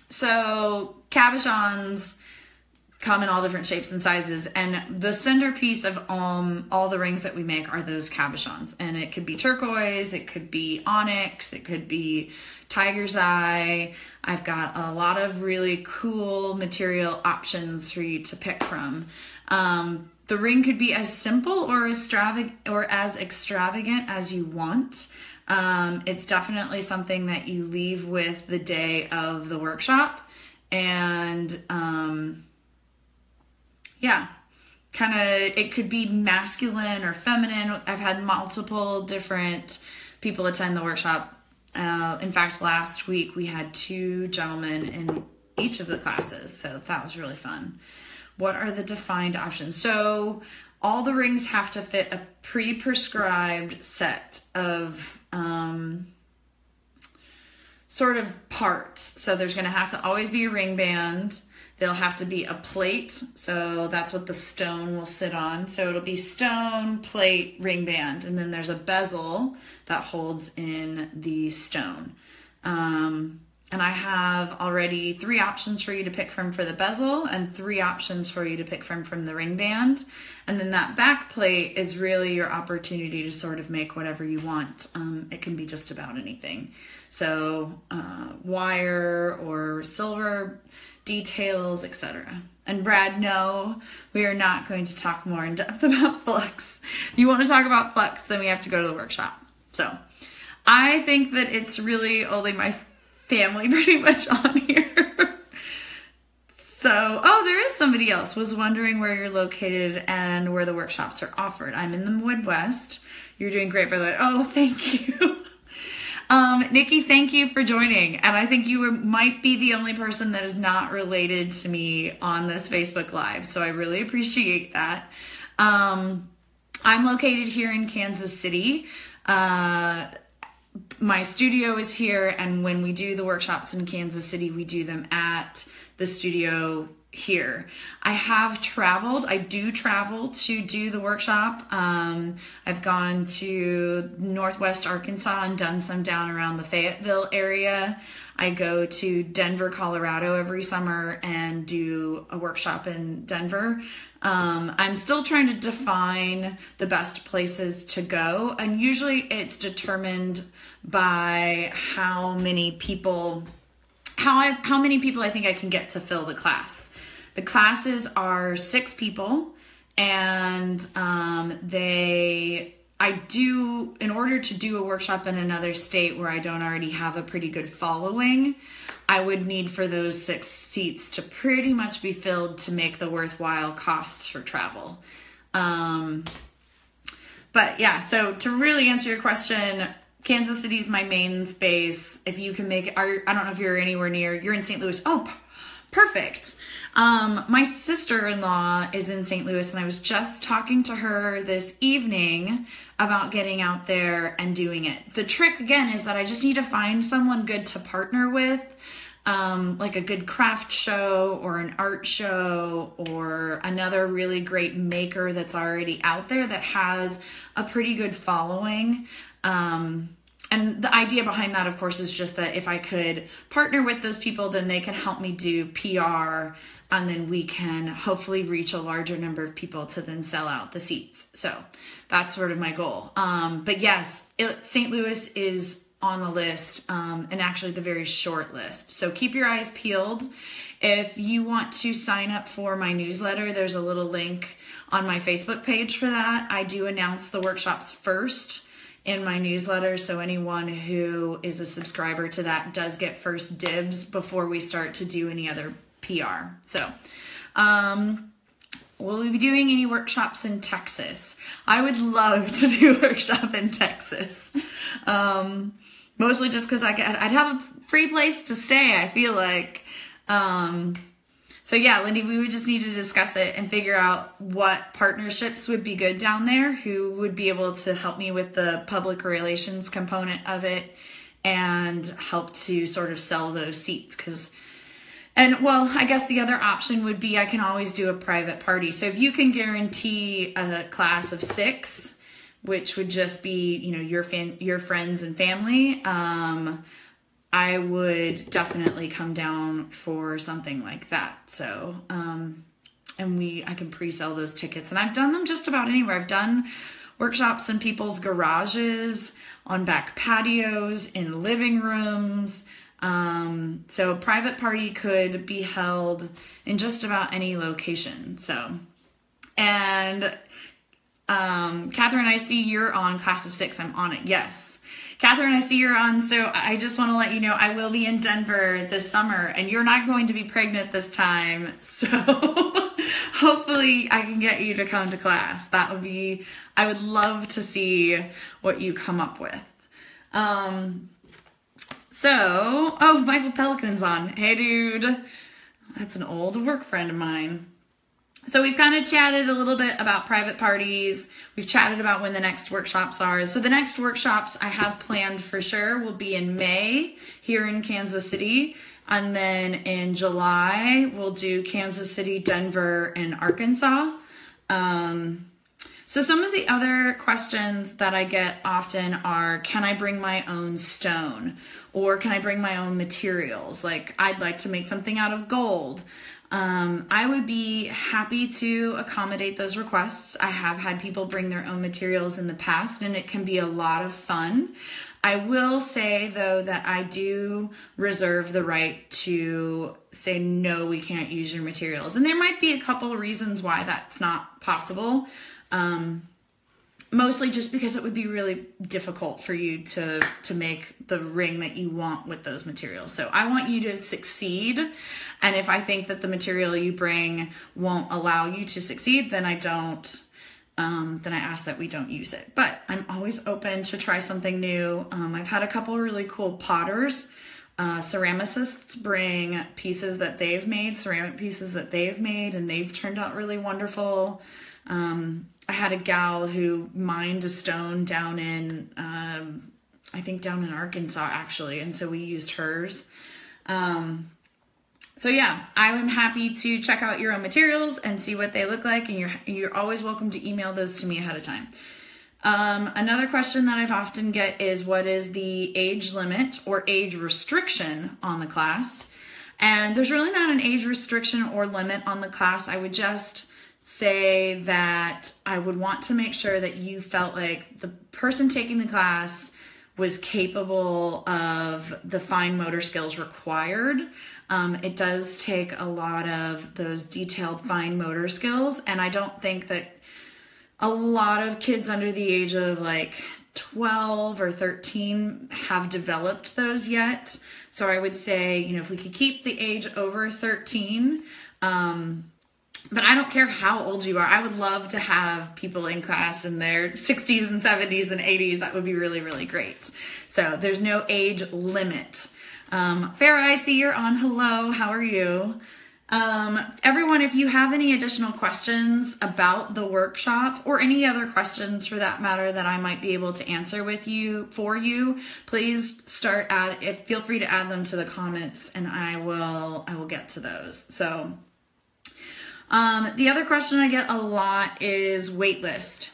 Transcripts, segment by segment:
So cabochons come in all different shapes and sizes, and the centerpiece of all the rings that we make are those cabochons. And it could be turquoise, it could be onyx, it could be tiger's eye. I've got a lot of really cool material options for you to pick from. The ring could be as simple or as extravagant as you want. It's definitely something that you leave with the day of the workshop. And yeah, kind of, it could be masculine or feminine. I've had multiple different people attend the workshop. In fact, last week we had 2 gentlemen in each of the classes, so that was really fun. What are the defined options? So all the rings have to fit a pre-prescribed set of sort of parts. So there's going to have to always be a ring band. There'll have to be a plate, so that's what the stone will sit on. So it'll be stone, plate, ring band, and then there's a bezel that holds in the stone. And I have already 3 options for you to pick from for the bezel and 3 options for you to pick from the ring band. And then that back plate is really your opportunity to sort of make whatever you want. It can be just about anything. So wire or silver details, etc. And Brad, no, we are not going to talk more in depth about flux. If you want to talk about flux, then we have to go to the workshop. So I think that it's really only my family pretty much on here. So, oh, there is somebody else was wondering where you're located and where the workshops are offered. I'm in the Midwest. You're doing great, by the way. Oh, thank you. Nikki, thank you for joining. And I think you might be the only person that is not related to me on this Facebook Live. So I really appreciate that. I'm located here in Kansas City. My studio is here, and when we do the workshops in Kansas City, we do them at the studio here. I have traveled. I do travel to do the workshop. I've gone to Northwest Arkansas and done some down around the Fayetteville area. I go to Denver, Colorado every summer and do a workshop in Denver. I'm still trying to define the best places to go, and usually it's determined by how many people I think I can get to fill the class. The classes are 6 people, and in order to do a workshop in another state where I don't already have a pretty good following, I would need for those 6 seats to pretty much be filled to make the worthwhile costs for travel. But yeah, so to really answer your question, Kansas City is my main space. If you can make it, I don't know if you're anywhere near, you're in St. Louis. Oh, perfect. My sister-in-law is in St. Louis, and I was just talking to her this evening about getting out there and doing it. The trick, again, is that I just need to find someone good to partner with, like a good craft show or an art show or another really great maker that's already out there that has a pretty good following. And the idea behind that, of course, is just that if I could partner with those people, then they can help me do PR, and then we can hopefully reach a larger number of people to then sell out the seats. So that's sort of my goal. But yes, St. Louis is on the list, and actually the very short list. So keep your eyes peeled. If you want to sign up for my newsletter, there's a little link on my Facebook page for that. I do announce the workshops first in my newsletter, so anyone who is a subscriber to that does get first dibs before we start to do any other PR. So, will we be doing any workshops in Texas? I would love to do a workshop in Texas. Mostly just because I'd have a free place to stay, I feel like. So yeah, Lindy, we would just need to discuss it and figure out what partnerships would be good down there, who would be able to help me with the public relations component of it and help to sort of sell those seats. I guess the other option would be I can always do a private party. So if you can guarantee a class of 6, which would just be, your friends and family, I would definitely come down for something like that. So, and I can pre-sell those tickets, and I've done them just about anywhere. I've done workshops in people's garages, on back patios, in living rooms. So a private party could be held in just about any location. So, and Catherine, I see you're on Class of 6. I'm on it. Yes. Catherine, I see you're on. So I just want to let you know I will be in Denver this summer, and you're not going to be pregnant this time. So hopefully I can get you to come to class. That would be, I would love to see what you come up with. Oh, Michael Pelican's on. Hey, dude. That's an old work friend of mine. So we've kind of chatted a little bit about private parties. We've chatted about when the next workshops are. So the next workshops I have planned for sure will be in May here in Kansas City. And then in July, we'll do Kansas City, Denver, and Arkansas. So some of the other questions that I get often are, can I bring my own stone? Or can I bring my own materials? Like, I'd like to make something out of gold. I would be happy to accommodate those requests. I have had people bring their own materials in the past, and it can be a lot of fun. I will say, though, that I do reserve the right to say, no, we can't use your materials. And there might be a couple of reasons why that's not possible. Mostly just because it would be really difficult for you to make the ring that you want with those materials. So I want you to succeed. And if I think that the material you bring won't allow you to succeed, then I don't, then I ask that we don't use it. But I'm always open to try something new. I've had a couple of really cool potters. Ceramicists bring pieces that they've made, ceramic pieces that they've made, and they've turned out really wonderful. I had a gal who mined a stone down in, I think down in Arkansas actually. And so we used hers. So yeah, I am happy to check out your own materials and see what they look like. And you're always welcome to email those to me ahead of time. Another question that I've often get is, what is the age limit or age restriction on the class? And there's really not an age restriction or limit on the class. I would just say that I would want to make sure that you felt like the person taking the class was capable of the fine motor skills required. It does take a lot of those detailed fine motor skills, and I don't think that a lot of kids under the age of like 12 or 13 have developed those yet. So I would say, if we could keep the age over 13, but I don't care how old you are. I would love to have people in class in their 60s and 70s and 80s. That would be really, really great. So there's no age limit. Farah, I see you're on. Hello, how are you? Everyone, if you have any additional questions about the workshop or any other questions for that matter that I might be able to answer for you, please feel free to add them to the comments, and I will get to those. So, the other question I get a lot is waitlist.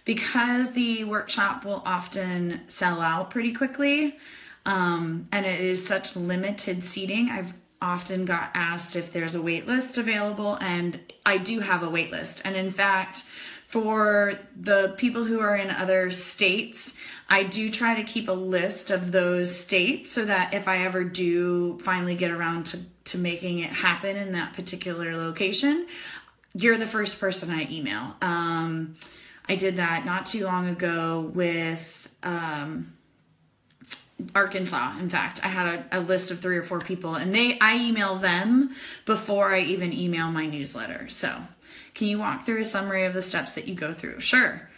Because the workshop will often sell out pretty quickly, and it is such limited seating, I've often got asked if there's a wait list available, and I do have a wait list. And in fact, for the people who are in other states, I do try to keep a list of those states so that if I ever do finally get around to making it happen in that particular location, you're the first person I email. I did that not too long ago with Arkansas. In fact, I had a list of 3 or 4 people, and I email them before I even email my newsletter. So can you walk through a summary of the steps that you go through? Sure.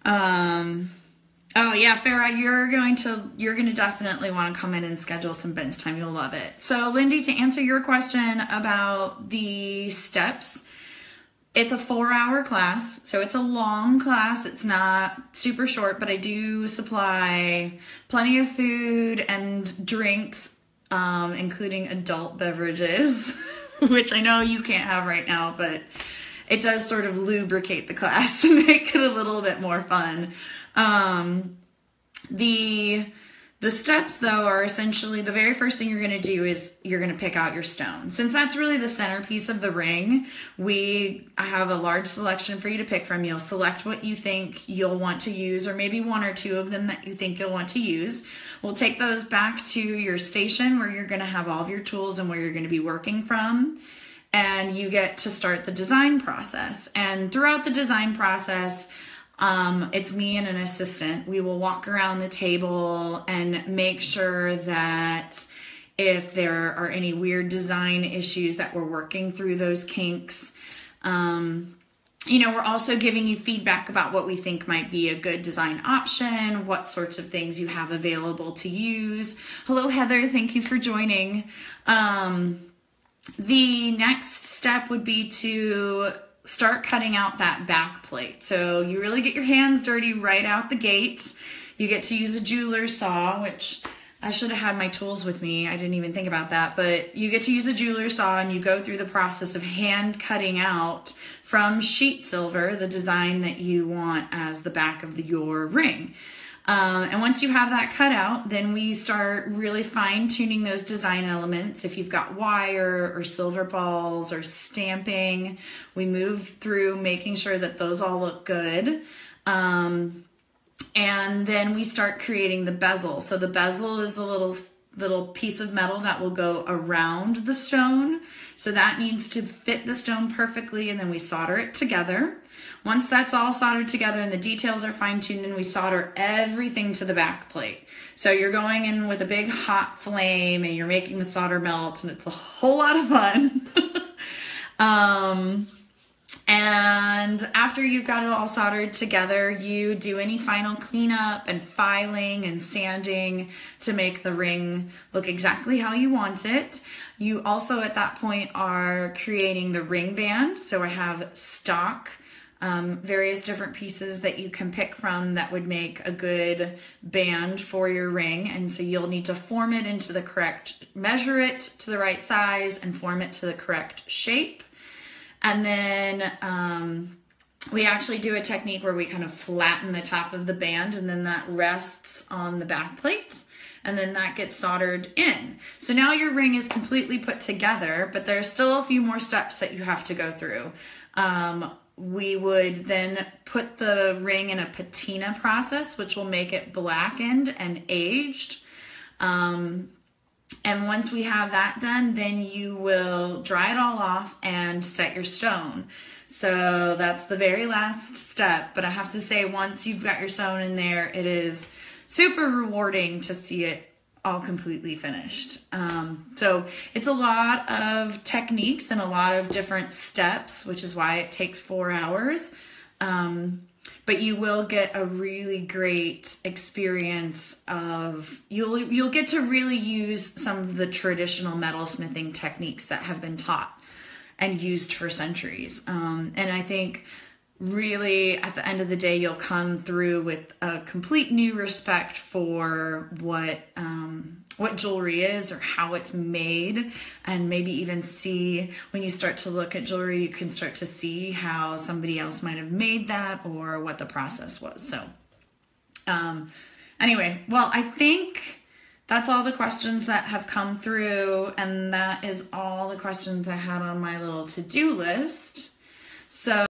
Oh yeah, Farah, you're going to definitely want to come in and schedule some bench time. You'll love it. So Lindy, to answer your question about the steps, it's a 4-hour class, so it's a long class. It's not super short, but I do supply plenty of food and drinks, including adult beverages, which I know you can't have right now, but it does sort of lubricate the class to make it a little bit more fun. The The steps, though, are essentially the very first thing you're going to do is you're going to pick out your stone. Since that's really the centerpiece of the ring, I have a large selection for you to pick from. You'll select what you think you'll want to use, or maybe one or two of them that you think you'll want to use. We'll take those back to your station where you're going to have all of your tools and where you're going to be working from. And you get to start the design process. And throughout the design process, it's me and an assistant. We will walk around the table and make sure that if there are any weird design issues that we're working through those kinks. We're also giving you feedback about what we think might be a good design option, what sorts of things you have available to use. Hello, Heather. Thank you for joining. The next step would be to start cutting out that back plate. So you really get your hands dirty right out the gate. You get to use a jeweler's saw, which I should have had my tools with me. I didn't even think about that. But you get to use a jeweler's saw and you go through the process of hand cutting out from sheet silver the design that you want as the back of your ring. And once you have that cut out, then we start really fine tuning those design elements. If you've got wire or silver balls or stamping, we move through making sure that those all look good. And then we start creating the bezel. So the bezel is the little piece of metal that will go around the stone. So that needs to fit the stone perfectly, and then we solder it together. Once that's all soldered together and the details are fine-tuned, then we solder everything to the back plate. So you're going in with a big hot flame and you're making the solder melt, and it's a whole lot of fun. And after you've got it all soldered together, you do any final cleanup and filing and sanding to make the ring look exactly how you want it. You also at that point are creating the ring band. So I have stock, various different pieces that you can pick from that would make a good band for your ring. And so you'll need to form it into the correct, measure it to the right size and form it to the correct shape. And then we actually do a technique where we kind of flatten the top of the band, and then that rests on the back plate, and then that gets soldered in. So now your ring is completely put together, but there's still a few more steps that you have to go through. We would then put the ring in a patina process, which will make it blackened and aged. And once we have that done, then you will dry it all off and set your stone. So that's the very last step. But I have to say, once you've got your stone in there, it is super rewarding to see it all completely finished. So it's a lot of techniques and a lot of different steps, which is why it takes 4 hours. But you will get a really great experience of, you'll get to really use some of the traditional metalsmithing techniques that have been taught and used for centuries. And I think really at the end of the day, you'll come through with a complete new respect for what jewelry is or how it's made, and maybe even see, when you start to look at jewelry, you can start to see how somebody else might have made that or what the process was. So anyway, well, I think that's all the questions that have come through, and that is all the questions I had on my little to-do list. So